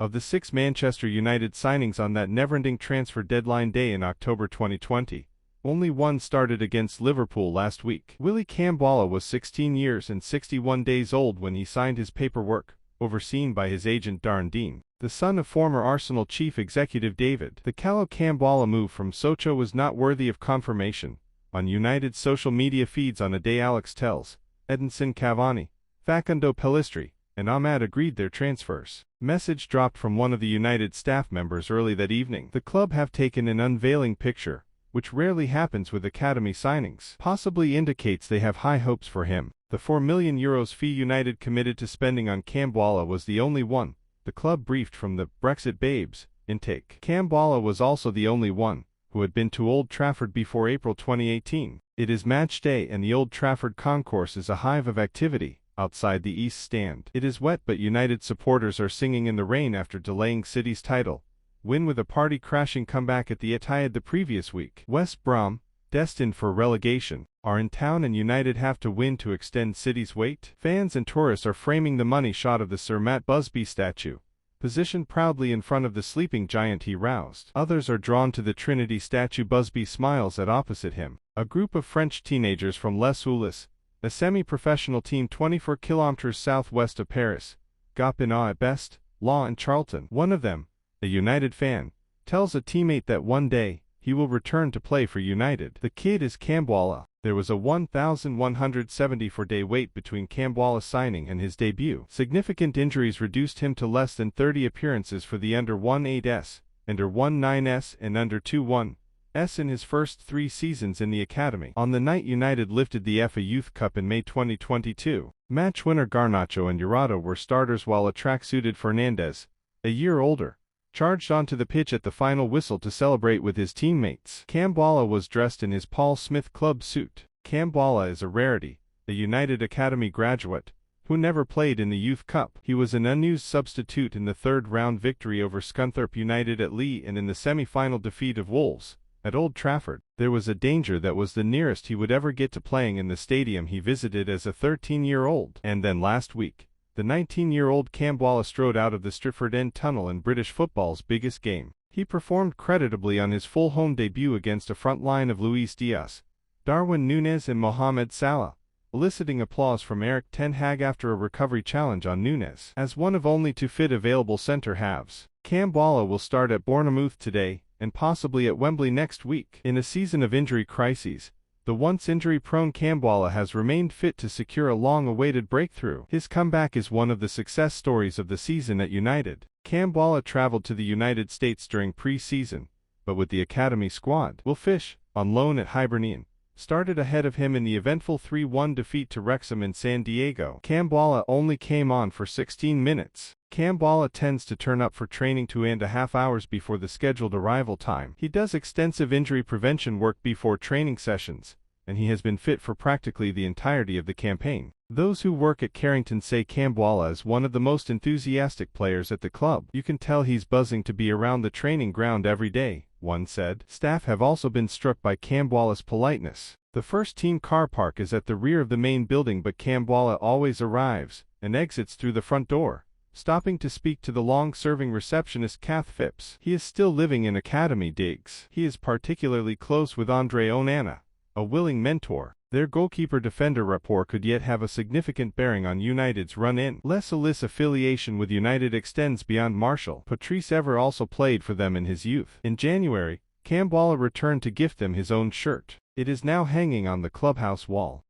Of the 6 Manchester United signings on that never-ending transfer deadline day in October 2020, only one started against Liverpool last week. Willy Kambwala was 16 years and 61 days old when he signed his paperwork, overseen by his agent Darren Dean, the son of former Arsenal chief executive David. The Kambwala move from Sochaux was not worthy of confirmation. On United's social media feeds on a day Alex tells, Edinson Cavani, Facundo Pellistri, and Ahmad agreed their transfers. Message dropped from one of the United staff members early that evening. The club have taken an unveiling picture, which rarely happens with academy signings. Possibly indicates they have high hopes for him. The €4 million fee United committed to spending on Kambwala was the only one, the club briefed from the Brexit Babes intake. Kambwala was also the only one who had been to Old Trafford before April 2018. It is match day and the Old Trafford concourse is a hive of activity outside the East Stand. It is wet, but United supporters are singing in the rain after delaying City's title win with a party-crashing comeback at the Etihad the previous week. West Brom, destined for relegation, are in town and United have to win to extend City's wait. Fans and tourists are framing the money shot of the Sir Matt Busby statue, positioned proudly in front of the sleeping giant he roused. Others are drawn to the Trinity statue Busby smiles at opposite him. A group of French teenagers from Les Ulis, a semi-professional team 24 kilometers southwest of Paris, Gapina at best, Law and Charlton. One of them, a United fan, tells a teammate that one day, he will return to play for United. The kid is Kambwala. There was a 1,174-day wait between Kambwala's signing and his debut. Significant injuries reduced him to less than 30 appearances for the under-18s, under-19s and under-21s in his first 3 seasons in the academy. On the night United lifted the FA Youth Cup in May 2022, match winner Garnacho and Jurado were starters while a track-suited Fernandez, a year older, charged onto the pitch at the final whistle to celebrate with his teammates. Kambwala was dressed in his Paul Smith club suit. Kambwala is a rarity, a United Academy graduate, who never played in the Youth Cup. He was an unused substitute in the third-round victory over Scunthorpe United at Lee and in the semi-final defeat of Wolves at Old Trafford. There was a danger that was the nearest he would ever get to playing in the stadium he visited as a 13-year-old. And then last week, the 19-year-old Kambwala strode out of the Stretford End Tunnel in British football's biggest game. He performed creditably on his full home debut against a front line of Luis Diaz, Darwin Núñez and Mohamed Salah, eliciting applause from Erik ten Hag after a recovery challenge on Núñez. As one of only 2 fit available centre-halves, Kambwala will start at Bournemouth today, and possibly at Wembley next week. In a season of injury crises, the once injury-prone Kambwala has remained fit to secure a long-awaited breakthrough. His comeback is one of the success stories of the season at United. Kambwala traveled to the United States during pre-season, but with the academy squad. Will Fish, on loan at Hibernian, started ahead of him in the eventful 3-1 defeat to Wrexham in San Diego. Kambwala only came on for 16 minutes. Kambwala tends to turn up for training 2.5 hours before the scheduled arrival time. He does extensive injury prevention work before training sessions, and he has been fit for practically the entirety of the campaign. Those who work at Carrington say Kambwala is one of the most enthusiastic players at the club. You can tell he's buzzing to be around the training ground every day, one said. Staff have also been struck by Kambwala's politeness. The first team car park is at the rear of the main building, but Kambwala always arrives and exits through the front door, stopping to speak to the long-serving receptionist Kath Phipps. He is still living in academy digs. He is particularly close with Andre Onana, a willing mentor. Their goalkeeper-defender rapport could yet have a significant bearing on United's run-in. Les Ulis' affiliation with United extends beyond Marshall. Patrice Evra also played for them in his youth. In January, Kambwala returned to gift them his own shirt. It is now hanging on the clubhouse wall.